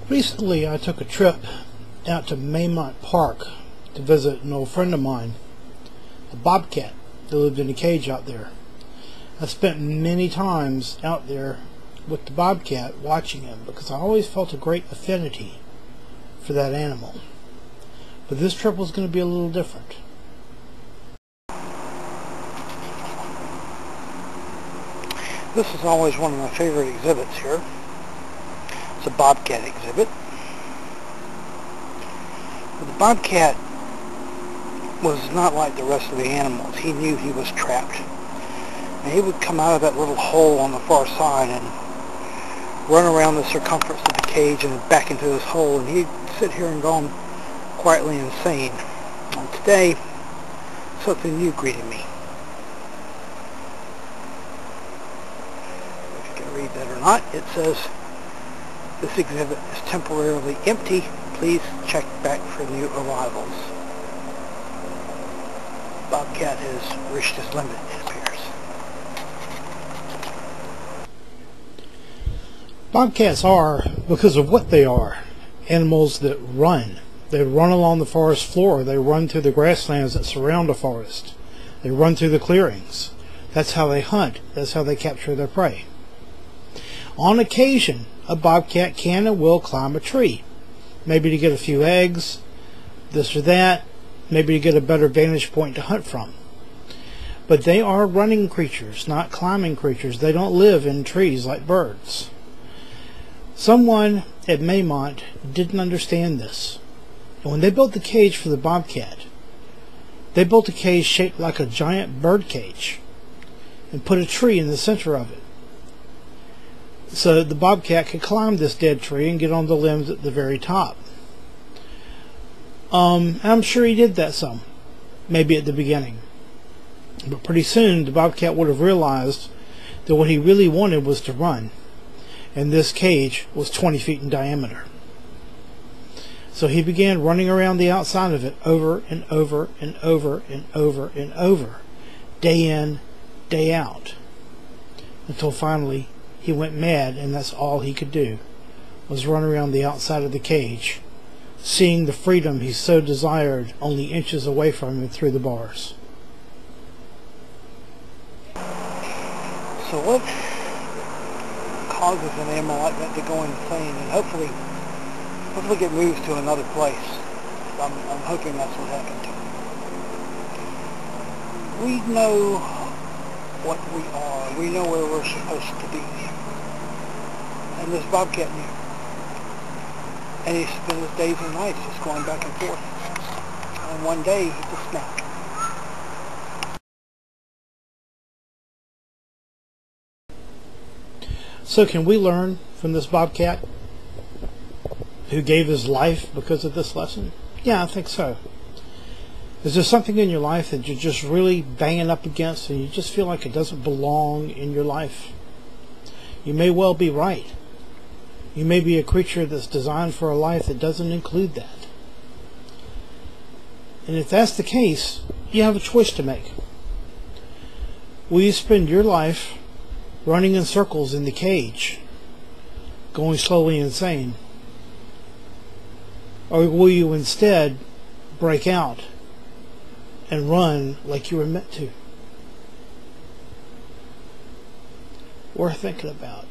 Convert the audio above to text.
Recently, I took a trip out to Maymont Park to visit an old friend of mine, a bobcat that lived in a cage out there. I spent many times out there with the bobcat watching him because I always felt a great affinity for that animal. But this trip was going to be a little different. This is always one of my favorite exhibits here. It's a bobcat exhibit. But the bobcat was not like the rest of the animals. He knew he was trapped. And he would come out of that little hole on the far side and run around the circumference of the cage and back into this hole, and he'd sit here and go quietly insane. And today, something new greeted me. If you can read that or not, it says, "This exhibit is temporarily empty. Please check back for new arrivals." Bobcat has reached his limit, it appears. Bobcats are, because of what they are, animals that run. They run along the forest floor. They run through the grasslands that surround the forest. They run through the clearings. That's how they hunt. That's how they capture their prey. On occasion, a bobcat can and will climb a tree. Maybe to get a few eggs, this or that, maybe to get a better vantage point to hunt from. But they are running creatures, not climbing creatures. They don't live in trees like birds. Someone at Maymont didn't understand this. And when they built the cage for the bobcat, they built a cage shaped like a giant bird cage and put a tree in the center of it, so the bobcat could climb this dead tree and get on the limbs at the very top. I'm sure he did that some, maybe at the beginning. But pretty soon the bobcat would have realized that what he really wanted was to run, and this cage was 20 feet in diameter. So he began running around the outside of it over and over and over and over and over, day in, day out, until finally he went mad, and that's all he could do, was run around the outside of the cage, seeing the freedom he so desired only inches away from him through the bars. So what causes an animal like that to go insane and hopefully get moved to another place? I'm hoping that's what happened to him. We know what we are. We know where we're supposed to be. And this bobcat knew. And he spent his days and nights just going back and forth. And one day he just snapped. So can we learn from this bobcat who gave his life because of this lesson? Yeah, I think so. Is there something in your life that you're just really banging up against and you just feel like it doesn't belong in your life? You may well be right. You may be a creature that's designed for a life that doesn't include that. And if that's the case, you have a choice to make. Will you spend your life running in circles in the cage, going slowly insane? Or will you instead break out and run like you were meant to? Worth thinking about.